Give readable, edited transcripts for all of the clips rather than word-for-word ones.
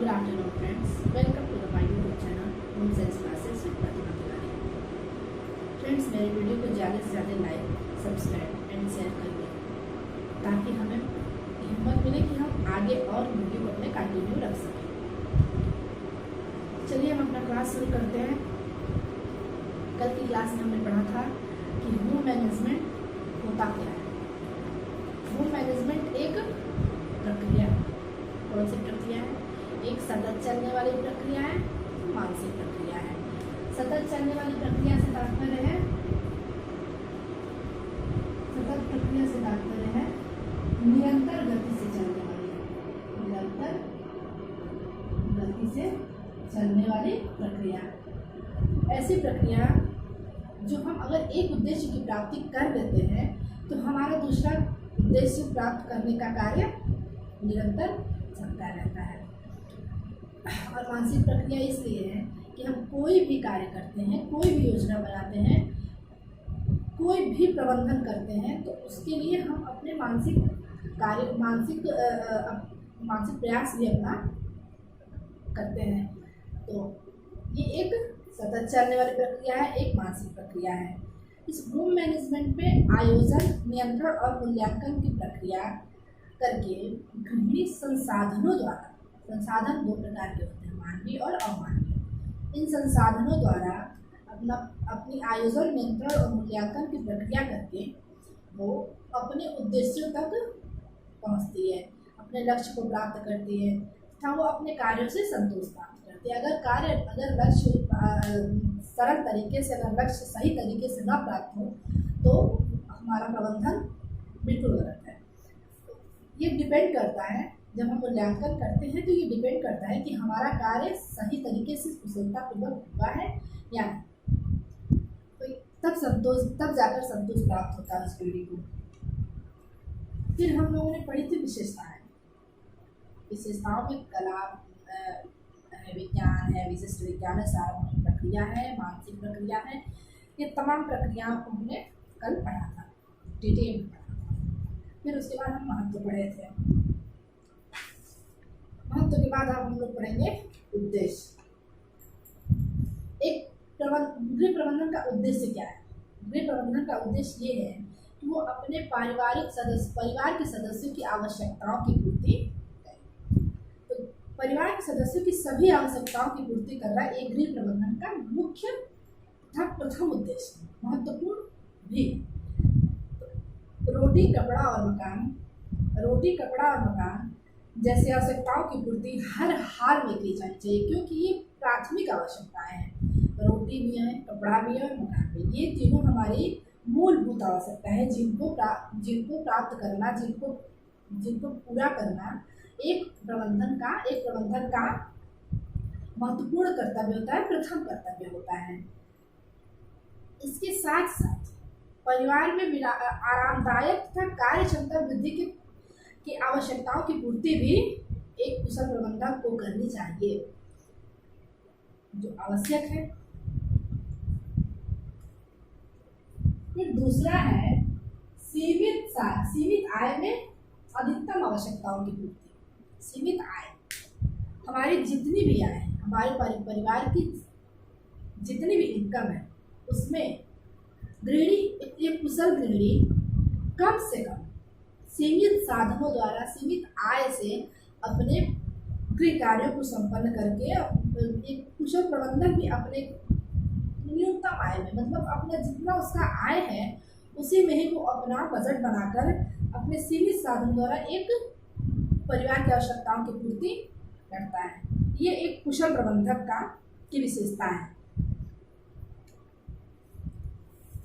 Good afternoon, friends. Welcome to my YouTube channel Home Science Classes with Pratima Tiwari. Friends, मेरे video को ज़्यादा से ज़्यादा like, subscribe and share करिए ताकि हमें हिम्मत मिले कि हम आगे और वीडियो को अपने कंटिन्यू रख सकें। चलिए हम अपना क्लास शुरू करते हैं। कल की क्लास में हमने पढ़ा था कि होम मैनेजमेंट होता क्या है। होम मैनेजमेंट एक प्रक्रिया है। कौन सी प्रक्रिया है? एक सतत चलने वाली प्रक्रिया है, मानसिक प्रक्रिया है। सतत चलने वाली प्रक्रिया से तात्पर्य है निरंतर गति से चलने वाली, निरंतर गति से चलने वाली प्रक्रिया। ऐसी प्रक्रिया जो हम अगर एक उद्देश्य की प्राप्ति कर लेते हैं तो हमारा दूसरा उद्देश्य प्राप्त करने का कार्य निरंतर चलता रहता है। और मानसिक प्रक्रिया इसलिए है कि हम कोई भी कार्य करते हैं, कोई भी योजना बनाते हैं, कोई भी प्रबंधन करते हैं तो उसके लिए हम अपने मानसिक प्रयास भी अपना करते हैं। तो ये एक सतत चलने वाली प्रक्रिया है, एक मानसिक प्रक्रिया है। इस होम मैनेजमेंट में आयोजन, नियंत्रण और मूल्यांकन की प्रक्रिया करके गृहिणी संसाधनों द्वारा, संसाधन दो प्रकार के होते हैं, मानवीय और अमानवीय। इन संसाधनों द्वारा अपनी आयोजन, नियंत्रण और मूल्यांकन की प्रक्रिया करके वो अपने उद्देश्यों तक पहुंचती है, अपने लक्ष्य को प्राप्त करती है तथा वो अपने कार्यों से संतोष प्राप्त करती है। अगर लक्ष्य सरल तरीके से, अगर लक्ष्य सही तरीके से न प्राप्त हो तो हमारा प्रबंधन बिल्कुल गलत है। ये डिपेंड करता है, जब हम मूल्यांकन करते हैं तो ये डिपेंड करता है कि हमारा कार्य सही तरीके से कुशलतापूर्वक हुआ है या नहीं। तो तब जाकर संतोष प्राप्त होता है उस पीढ़ी को। फिर हम लोगों ने पढ़ी थी विशेषताएं। विशेषताओं में कला है, विज्ञान है, विशिष्ट विज्ञान है, सार्वभौमिक प्रक्रिया है, मानसिक प्रक्रिया है। ये तमाम प्रक्रियाओं को हमने कल पढ़ा था, डिटेल में पढ़ा था। फिर उसके बाद हम महत्व पढ़े थे। महत्व के बाद अब हम लोग पढ़ेंगे उद्देश्य। एक गृह प्रबंधन का उद्देश्य क्या है? गृह प्रबंधन का उद्देश्य ये है कि वो अपने परिवार के सदस्यों की आवश्यकताओं की पूर्ति करे। तो परिवार के सदस्यों की सभी आवश्यकताओं की पूर्ति करना एक गृह प्रबंधन का मुख्य तथा प्रथम उद्देश्य, महत्वपूर्ण भी। रोटी कपड़ा और मकान जैसे आवश्यकताओं की पूर्ति हर हाल में की जानी चाहिए, क्योंकि ये प्राथमिक आवश्यकताएं हैं। रोटी भी है, कपड़ा भी है और मकान भी। ये तीनों हमारी मूलभूत आवश्यकताएं हैं जिनको प्राप्त करना, जिनको पूरा करना एक प्रबंधन का महत्वपूर्ण कर्तव्य होता है, प्रथम कर्तव्य होता है। इसके साथ साथ परिवार में आरामदायक तथा कार्य क्षमता वृद्धि की आवश्यकताओं की पूर्ति भी एक कुशल प्रबंधक को करनी चाहिए, जो आवश्यक है। फिर दूसरा है सीमित आय में अधिकतम आवश्यकताओं की पूर्ति। सीमित आय, हमारी जितनी भी आय, हमारे परिवार की जितनी भी इनकम है उसमें गृहिणी, एक कुशल गृहिणी कम से कम सीमित साधनों द्वारा, सीमित आय से अपने गृह कार्यों को संपन्न करके एक कुशल प्रबंधक भी अपने न्यूनतम आय में, मतलब अपना जितना उसका आय है उसी में ही वो अपना बजट बनाकर अपने सीमित साधन द्वारा एक परिवार की आवश्यकताओं की पूर्ति करता है। ये एक कुशल प्रबंधक की विशेषता है।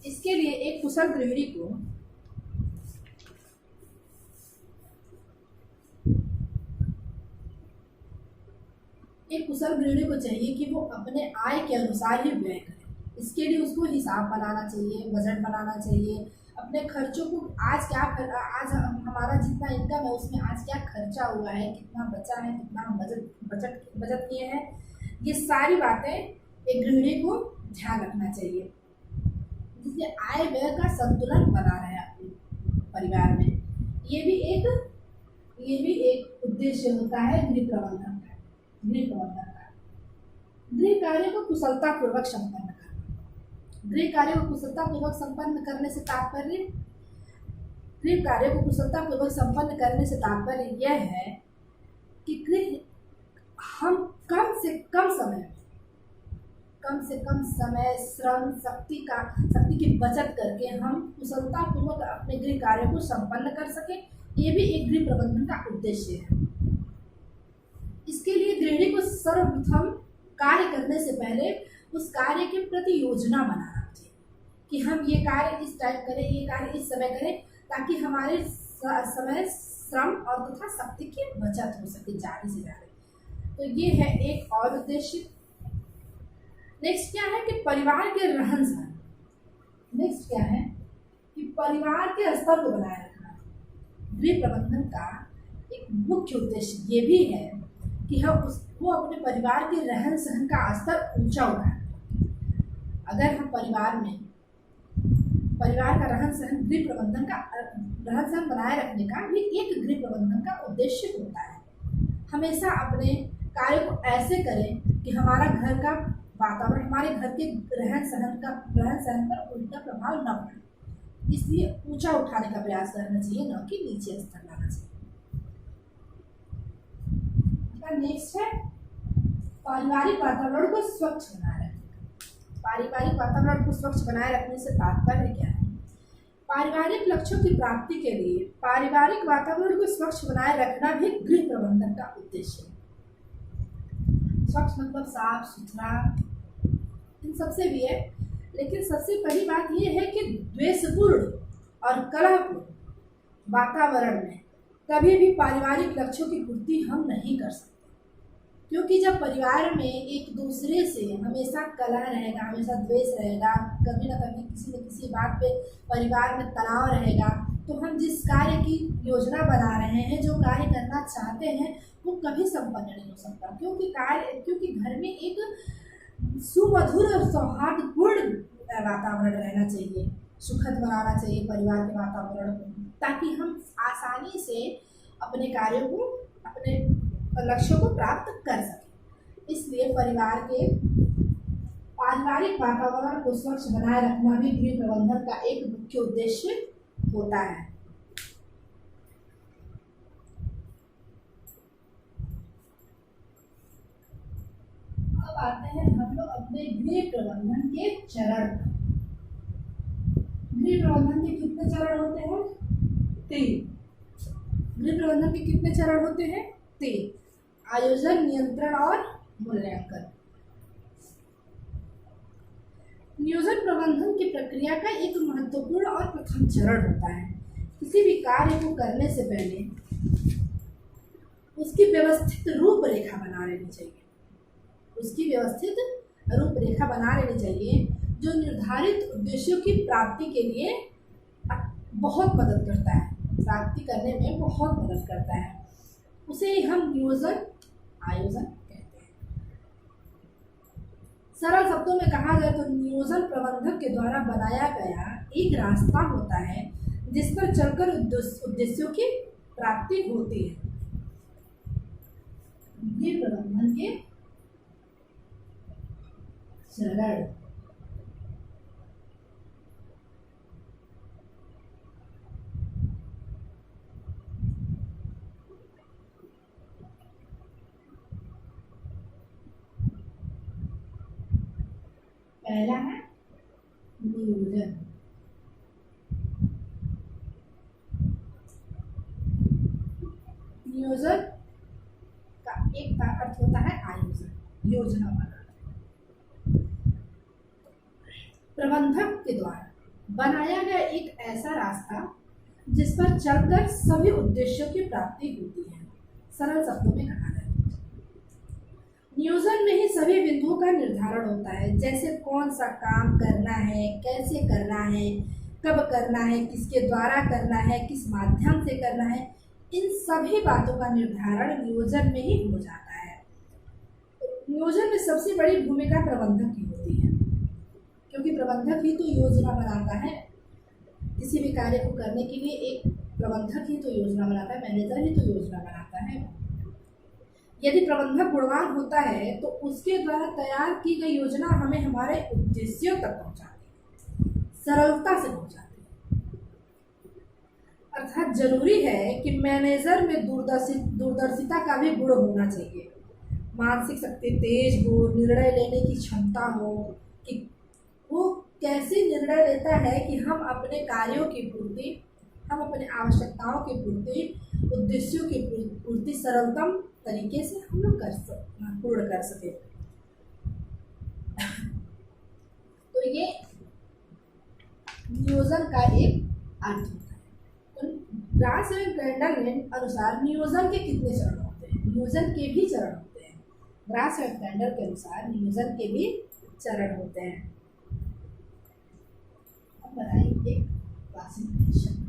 इसके लिए एक कुशल गृहिणी को चाहिए कि वो अपने आय के अनुसार ही व्यय करे। इसके लिए उसको हिसाब बनाना चाहिए, बजट बनाना चाहिए, अपने खर्चों को आज हमारा जितना इनकम है उसमें आज क्या खर्चा हुआ है, कितना बचा है, कितना हम बचत किए हैं। ये सारी बातें एक गृहिणी को ध्यान रखना चाहिए, जिससे आय व्यय का संतुलन बना रहे अपने परिवार में। ये भी एक उद्देश्य होता है गृह प्रबंधन का। गृह प्रबंधन का गृह कार्य को कुशलतापूर्वक संपन्न करना। गृह कार्य को कुशलतापूर्वक संपन्न करने से तात्पर्य गृह कार्य को कुशलतापूर्वक संपन्न करने से तात्पर्य यह है कि गृह हम कम से कम समय श्रम शक्ति की बचत करके हम कुशलतापूर्वक अपने गृह कार्य को संपन्न कर सके। ये भी एक गृह प्रबंधन का उद्देश्य है। इसके लिए गृहिणी को सर्वप्रथम कार्य करने से पहले उस कार्य के प्रति योजना बनाना चाहिए कि हम ये कार्य इस टाइम करें, ये कार्य इस समय करें, ताकि हमारे समय श्रम और तथा शक्ति की बचत हो सके ज़्यादा से ज़्यादा। तो ये है एक और उद्देश्य। नेक्स्ट क्या है कि परिवार के रहन सहन। नेक्स्ट क्या है कि परिवार के स्तर को बनाए रखना। गृह प्रबंधन का एक मुख्य उद्देश्य ये भी है कि वो अपने परिवार के रहन सहन का स्तर ऊंचा उठाए। अगर हम परिवार का रहन सहन गृह प्रबंधन का रहन सहन बनाए रखने का भी एक गृह प्रबंधन का उद्देश्य होता है। हमेशा अपने कार्य को ऐसे करें कि हमारा घर का वातावरण हमारे घर के रहन सहन पर उल्टा प्रभाव न पड़े, इसलिए ऊंचा उठाने का प्रयास करना चाहिए, न कि नीचे स्तर लाना चाहिए। नेक्स्ट है पारिवारिक वातावरण को स्वच्छ बनाए रखना। पारिवारिक वातावरण को स्वच्छ बनाए रखने से तात्पर्य क्या है? पारिवारिक लक्ष्यों की प्राप्ति के लिए पारिवारिक वातावरण को स्वच्छ बनाए रखना भी गृह प्रबंधन का उद्देश्य है। स्वच्छ मतलब साफ सुथरा, इन सबसे भी है, लेकिन सबसे पहली बात यह है कि द्वेषपूर्ण और कलहपूर्ण वातावरण में कभी भी पारिवारिक लक्ष्यों की पूर्ति हम नहीं कर सकते, क्योंकि जब परिवार में एक दूसरे से हमेशा कलह रहेगा, हमेशा द्वेष रहेगा, कभी न कभी किसी न किसी बात पे परिवार में तनाव रहेगा, तो हम जिस कार्य की योजना बना रहे हैं, जो कार्य करना चाहते हैं, वो कभी संपन्न नहीं हो सकता। क्योंकि घर में एक सुमधुर और सौहार्दपूर्ण वातावरण रहना चाहिए, सुखद बनाना चाहिए परिवार के वातावरण को, ताकि हम आसानी से अपने कार्यों को, अपने लक्ष्यों को प्राप्त कर सकें। इसलिए पारिवारिक वातावरण को स्वच्छ बनाए रखना भी गृह प्रबंधन का एक मुख्य उद्देश्य होता है। अब आते हैं हम लोग अपने गृह प्रबंधन के चरण। गृह प्रबंधन के कितने चरण होते हैं? 3। गृह प्रबंधन के कितने चरण होते हैं? 3। आयोजन, नियंत्रण और मूल्यांकन। नियोजन प्रबंधन की प्रक्रिया का एक महत्वपूर्ण और प्रथम चरण होता है। किसी भी कार्य को करने से पहले उसकी व्यवस्थित रूपरेखा बना लेनी चाहिए, जो निर्धारित उद्देश्यों की प्राप्ति के लिए बहुत मदद करता है, प्राप्ति करने में बहुत मदद करता है। उसे हम आयोजन कहते हैं। सरल शब्दों में कहा जाए तो नियोजन प्रबंधक के द्वारा बनाया गया एक रास्ता होता है जिस पर चलकर उद्देश्यों की प्राप्ति होती है। गृह प्रबंधन के चरण। पहला है नियोजन। नियोजन का एक अर्थ होता है आयोजन, योजना बनाना। प्रबंधक के द्वारा बनाया गया एक ऐसा रास्ता जिस पर चलकर सभी उद्देश्यों की प्राप्ति होती है। सरल शब्दों में कहा जाए नियोजन में ही सभी बिंदुओं का निर्धारण होता है, जैसे कौन सा काम करना है, कैसे करना है, कब करना है, किसके द्वारा करना है, किस माध्यम से करना है। इन सभी बातों का निर्धारण नियोजन में ही हो जाता है। नियोजन में सबसे बड़ी भूमिका प्रबंधक की होती है, क्योंकि प्रबंधक ही तो योजना बनाता है। किसी भी कार्य को करने के लिए एक प्रबंधक ही तो योजना बनाता है, मैनेजर ही तो योजना बनाता है। यदि प्रबंधक गुणवान होता है तो उसके द्वारा तैयार की गई योजना हमें हमारे उद्देश्यों तक पहुंचाती है, सरलता से पहुंचाती है। अर्थात जरूरी है कि मैनेजर में दूरदर्शिता का भी गुण होना चाहिए। मानसिक शक्ति तेज हो, निर्णय लेने की क्षमता हो कि वो कैसे निर्णय लेता है कि हम अपने कार्यों की पूर्ति, हम अपने आवश्यकताओं की पूर्ति, उद्देश्यों की पूर्ति सरलतम तरीके से हम लोग पूर्ण कर सके। तो ये नियोजन का एक अर्थ होता है। तो ग्रास एवं कैंडल ने अनुसार नियोजन के कितने चरण होते हैं? नियोजन के भी चरण होते हैं। ग्रास एवं कैंडल के अनुसार नियोजन के भी चरण होते हैं। अब बनाइए एक क्लासिफिकेशन।